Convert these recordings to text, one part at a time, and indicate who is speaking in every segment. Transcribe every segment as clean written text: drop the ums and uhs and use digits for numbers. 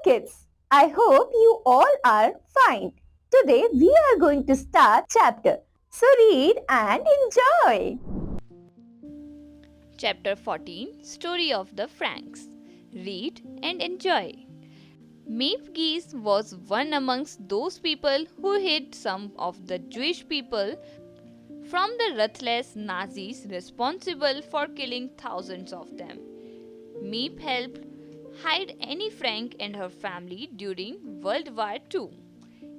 Speaker 1: kids, I hope you all are fine. Today we are going to start chapter. So read and enjoy.
Speaker 2: Chapter 14 Story of the Franks. Read and enjoy. Meep Geese was one amongst those people who hid some of the Jewish people from the ruthless Nazis responsible for killing thousands of them. Meep helped hide Annie Frank and her family during World War II.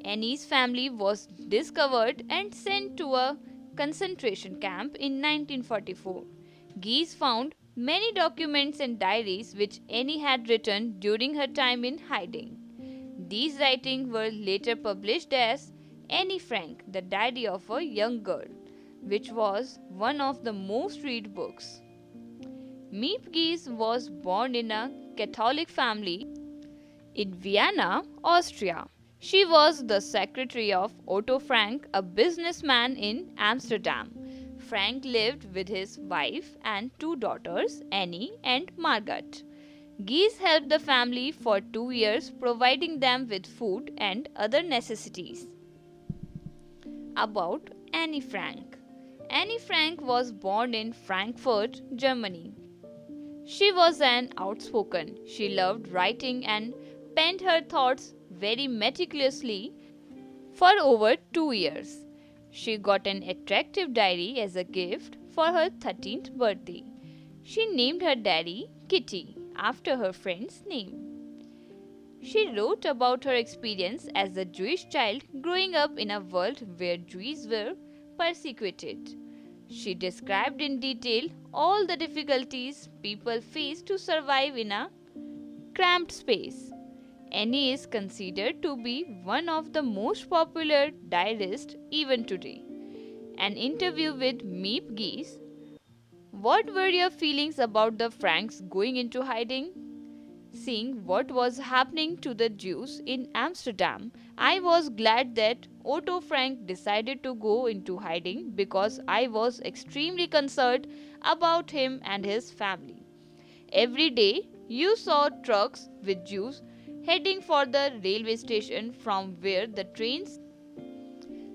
Speaker 2: Annie's family was discovered and sent to a concentration camp in 1944. Geese found many documents and diaries which Annie had written during her time in hiding. These writings were later published as Annie Frank, the Diary of a Young Girl, which was one of the most read books. Miep Gies was born in a Catholic family in Vienna, Austria. She was the secretary of Otto Frank, a businessman in Amsterdam. Frank lived with his wife and two daughters, Annie and Margot. Gies helped the family for 2 years, providing them with food and other necessities. About Annie Frank. Annie Frank was born in Frankfurt, Germany. She was an outspoken. She loved writing and penned her thoughts very meticulously for over 2 years. She got an attractive diary as a gift for her 13th birthday. She named her diary Kitty after her friend's name. She wrote about her experience as a Jewish child growing up in a world where Jews were persecuted. She described in detail all the difficulties people face to survive in a cramped space. Annie is considered to be one of the most popular diarists even today. An interview with Miep Gies. What were your feelings about the Franks going into hiding? Seeing what was happening to the Jews in Amsterdam, I was glad that Otto Frank decided to go into hiding because I was extremely concerned about him and his family. Every day, you saw trucks with Jews heading for the railway station from where the trains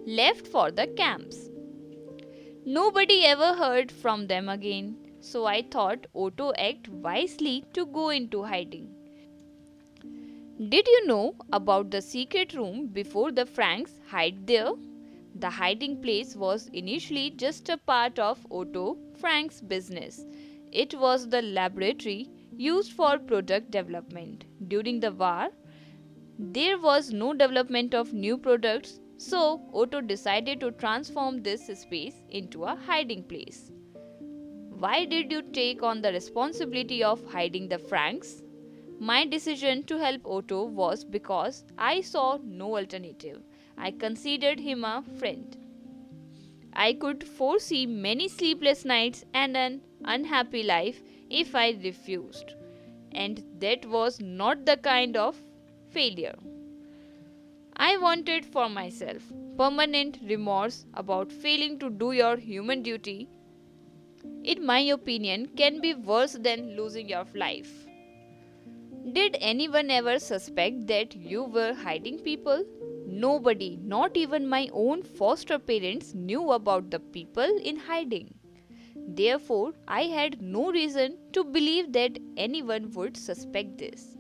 Speaker 2: left for the camps. Nobody ever heard from them again, so I thought Otto acted wisely to go into hiding. Did you know about the secret room before the Franks hid there? The hiding place was initially just a part of Otto Frank's business. It was the laboratory used for product development. During the war, there was no development of new products, so Otto decided to transform this space into a hiding place. Why did you take on the responsibility of hiding the Franks? My decision to help Otto was because I saw no alternative. I considered him a friend. I could foresee many sleepless nights and an unhappy life if I refused. And that was not the kind of failure I wanted for myself. Permanent remorse about failing to do your human duty, in my opinion, can be worse than losing your life. Did anyone ever suspect that you were hiding people? Nobody, not even my own foster parents, knew about the people in hiding. Therefore, I had no reason to believe that anyone would suspect this.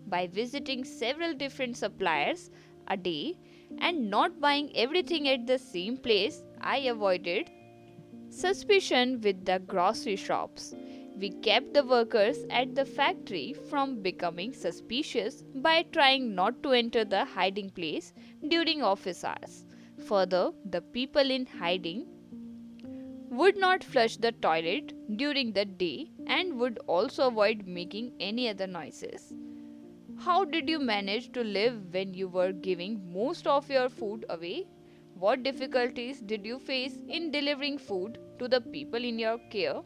Speaker 2: By visiting several different suppliers a day and not buying everything at the same place, I avoided suspicion with the grocery shops. We kept the workers at the factory from becoming suspicious by trying not to enter the hiding place during office hours. Further, the people in hiding would not flush the toilet during the day and would also avoid making any other noises. How did you manage to live when you were giving most of your food away? What difficulties did you face in delivering food to the people in your care?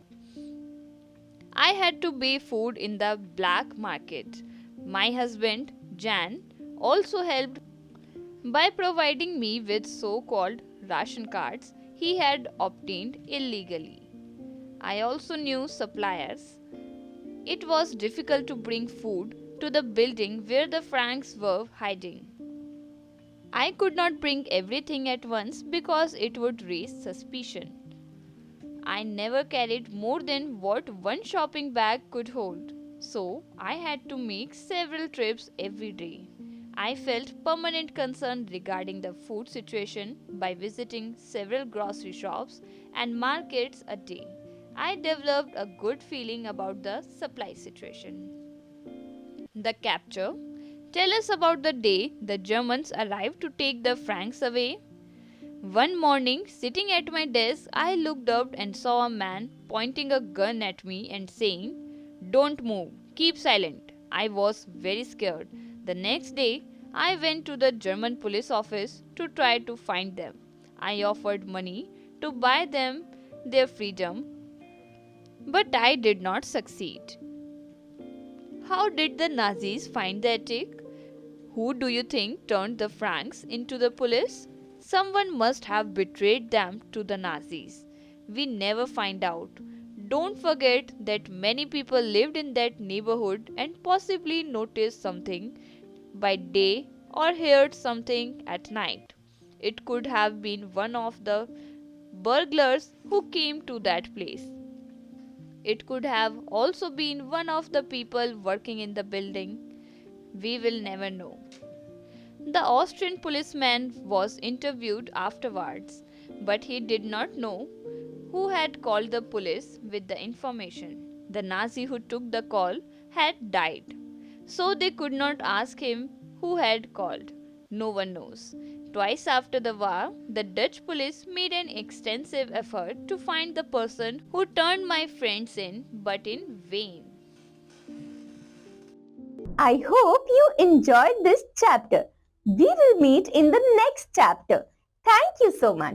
Speaker 2: I had to buy food in the black market. My husband, Jan, also helped by providing me with so called ration cards he had obtained illegally. I also knew suppliers. It was difficult to bring food to the building where the Franks were hiding. I could not bring everything at once because it would raise suspicion. I never carried more than what one shopping bag could hold, so I had to make several trips every day. I felt permanent concern regarding the food situation by visiting several grocery shops and markets a day. I developed a good feeling about the supply situation. The capture. Tell us about the day the Germans arrived to take the Franks away. One morning, sitting at my desk, I looked up and saw a man pointing a gun at me and saying, "Don't move, keep silent." I was very scared. The next day, I went to the German police office to try to find them. I offered money to buy them their freedom, but I did not succeed. How did the Nazis find the attic? Who do you think turned the Franks into the police? Someone must have betrayed them to the Nazis. We never find out. Don't forget that many people lived in that neighborhood and possibly noticed something by day or heard something at night. It could have been one of the burglars who came to that place. It could have also been one of the people working in the building. We will never know. The Austrian policeman was interviewed afterwards, but he did not know who had called the police with the information. The Nazi who took the call had died, so they could not ask him who had called. No one knows. Twice after the war, the Dutch police made an extensive effort to find the person who turned my friends in, but in vain.
Speaker 1: I hope you enjoyed this chapter. We will meet in the next chapter. Thank you so much.